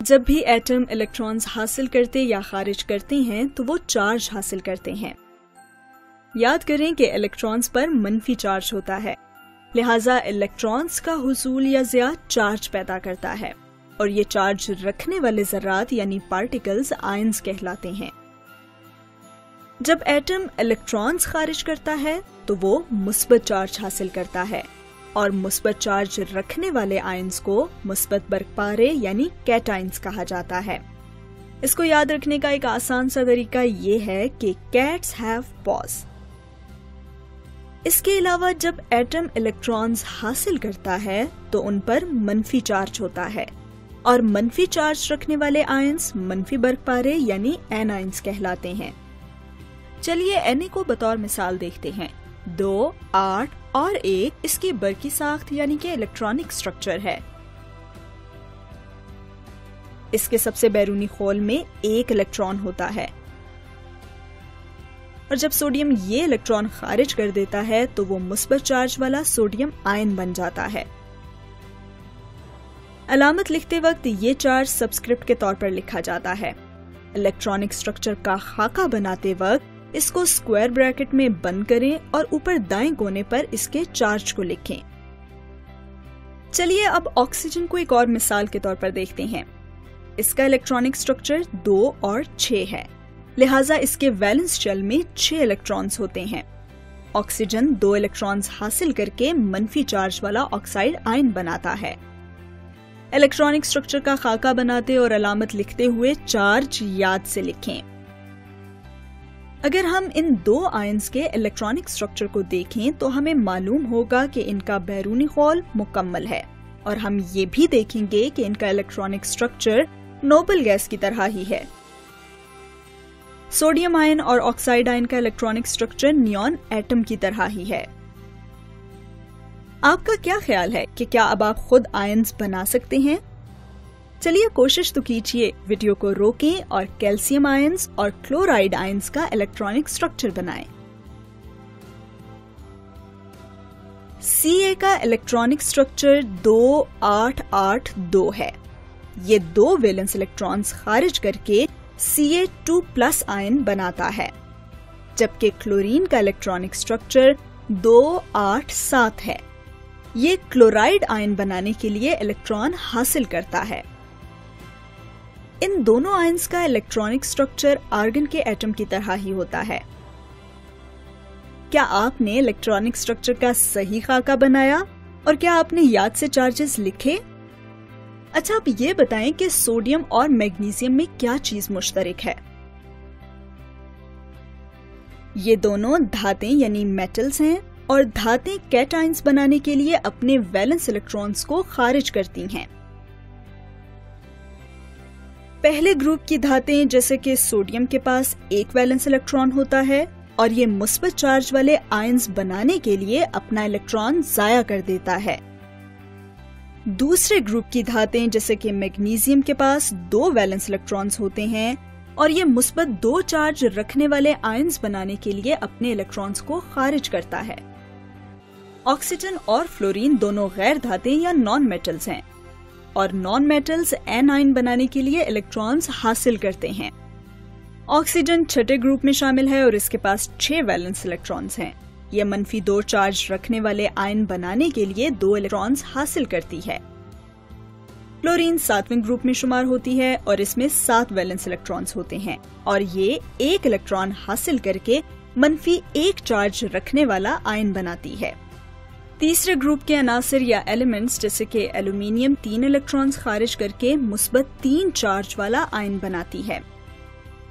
जब भी atom electrons हासिल करते या खारिज करते हैं तो वो चार्ज हासिल करते हैं। याद करें कि इलेक्ट्रॉन्स पर मनफी चार्ज होता है, लिहाजा इलेक्ट्रॉन्स का हुसूल या ज़िया चार्ज पैदा करता है और ये चार्ज रखने वाले ज़र्रात यानी पार्टिकल्स आयंस कहलाते हैं। जब एटम इलेक्ट्रॉन्स खारिज करता है तो वो मुस्बत चार्ज हासिल करता है और मुस्बत चार्ज रखने वाले आयंस को मुस्बत बर्कपारे यानी कैटायंस कहा जाता है। इसको याद रखने का एक आसान सा तरीका ये है कि कैट्स हैव पॉज। इसके अलावा जब एटम इलेक्ट्रॉन्स हासिल करता है तो उन पर मनफी चार्ज होता है और मनफी चार्ज रखने वाले आयंस मनफी बर्कपारे यानी एनायंस कहलाते हैं। चलिए Na को बतौर मिसाल देखते हैं। 2, 8 और 1 इसकी बरकी साख्त यानी कि इलेक्ट्रॉनिक स्ट्रक्चर है। इसके सबसे बैरूनी खोल में 1 इलेक्ट्रॉन होता है और जब सोडियम ये इलेक्ट्रॉन खारिज कर देता है तो वो मुस्बत चार्ज वाला सोडियम आयन बन जाता है। अलामत लिखते वक्त ये चार्ज सबस्क्रिप्ट के तौर पर लिखा जाता है। इलेक्ट्रॉनिक स्ट्रक्चर का खाका बनाते वक्त इसको स्क्वायर ब्रैकेट में बंद करें और ऊपर दाएं कोने पर इसके चार्ज को लिखें। चलिए अब ऑक्सीजन को एक और मिसाल के तौर पर देखते हैं। इसका इलेक्ट्रॉनिक स्ट्रक्चर 2 और 6 है, लिहाजा इसके वैलेंस शेल में 6 इलेक्ट्रॉन्स होते हैं। ऑक्सीजन 2 इलेक्ट्रॉन्स हासिल करके मनफी चार्ज वाला ऑक्साइड आयन बनाता है। इलेक्ट्रॉनिक स्ट्रक्चर का खाका बनाते और अलामत लिखते हुए चार्ज याद से लिखें। अगर हम इन 2 आयंस के इलेक्ट्रॉनिक स्ट्रक्चर को देखें तो हमें मालूम होगा कि इनका बैरूनी खोल मुकम्मल है और हम ये भी देखेंगे कि इनका इलेक्ट्रॉनिक स्ट्रक्चर नोबल गैस की तरह ही है। सोडियम आयन और ऑक्साइड आयन का इलेक्ट्रॉनिक स्ट्रक्चर नियॉन एटम की तरह ही है। आपका क्या ख्याल है कि क्या अब आप खुद आयंस बना सकते हैं? चलिए कोशिश तो कीजिए, वीडियो को रोकें और कैल्शियम आयंस और क्लोराइड आयंस का इलेक्ट्रॉनिक स्ट्रक्चर बनाएं। Ca का इलेक्ट्रॉनिक स्ट्रक्चर 2-8-8-2 है। ये 2 वैलेंस इलेक्ट्रॉन्स खारिज करके Ca2+ आयन बनाता है, जबकि क्लोरीन का इलेक्ट्रॉनिक स्ट्रक्चर 2-8-7 है। ये क्लोराइड आयन बनाने के लिए इलेक्ट्रॉन हासिल करता है। इन दोनों आयंस का इलेक्ट्रॉनिक स्ट्रक्चर आर्गन के एटम की तरह ही होता है। क्या आपने इलेक्ट्रॉनिक स्ट्रक्चर का सही खाका बनाया और क्या आपने याद से चार्जेस लिखे? अच्छा, आप ये बताएं कि सोडियम और मैग्नीशियम में क्या चीज मुश्तरक है? ये दोनों धातें यानी मेटल्स हैं और धातें कैटायंस बनाने के लिए अपने वैलेंस इलेक्ट्रॉन्स को खारिज करती हैं। पहले ग्रुप की धातें जैसे कि सोडियम के पास 1 वैलेंस इलेक्ट्रॉन होता है और ये मुस्बत चार्ज वाले आयंस बनाने के लिए अपना इलेक्ट्रॉन जाया कर देता है। दूसरे ग्रुप की धातें जैसे कि मैग्नीशियम के पास 2 वैलेंस इलेक्ट्रॉन्स होते हैं और ये मुस्बत 2 चार्ज रखने वाले आयंस बनाने के लिए अपने इलेक्ट्रॉन्स को खारिज करता है। ऑक्सीजन और फ्लोरीन दोनों गैर धातें या नॉन मेटल्स हैं और नॉन मेटल्स एनायन बनाने के लिए इलेक्ट्रॉन्स हासिल करते हैं। ऑक्सीजन छठे ग्रुप में शामिल है और इसके पास 6 वैलेंस इलेक्ट्रॉन्स हैं। यह मनफी 2 चार्ज रखने वाले आयन बनाने के लिए 2 इलेक्ट्रॉन्स हासिल करती है। क्लोरीन 7वें ग्रुप में शुमार होती है और इसमें 7 वैलेंस इलेक्ट्रॉन्स होते हैं और ये 1 इलेक्ट्रॉन हासिल करके मनफी 1 चार्ज रखने वाला आयन बनाती है। तीसरे ग्रुप के अनासिर या एलिमेंट्स जैसे कि एल्यूमिनियम 3 इलेक्ट्रॉन्स खारिज करके मुस्बत 3 चार्ज वाला आयन बनाती है।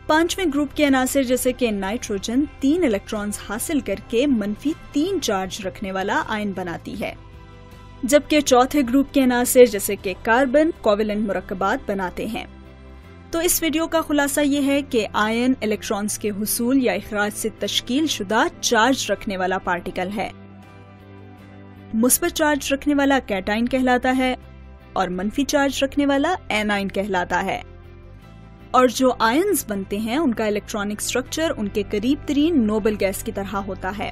5वें ग्रुप के अनासिर जैसे कि नाइट्रोजन 3 इलेक्ट्रॉन्स हासिल करके मनफी 3 चार्ज रखने वाला आयन बनाती है, जबकि चौथे ग्रुप के अनासिर जैसे कि कार्बन कोवेलेंट मुरक्कबात बनाते हैं। तो इस वीडियो का खुलासा ये है कि आयन इलेक्ट्रॉन्स के हुसूल या इखराज से तश्कील शुदा चार्ज रखने वाला पार्टिकल है। मुस्बत चार्ज रखने वाला कैटायन कहलाता है और मनफी चार्ज रखने वाला एनायन कहलाता है। और जो आयंस बनते हैं उनका इलेक्ट्रॉनिक स्ट्रक्चर उनके करीब तरीन नोबल गैस की तरह होता है।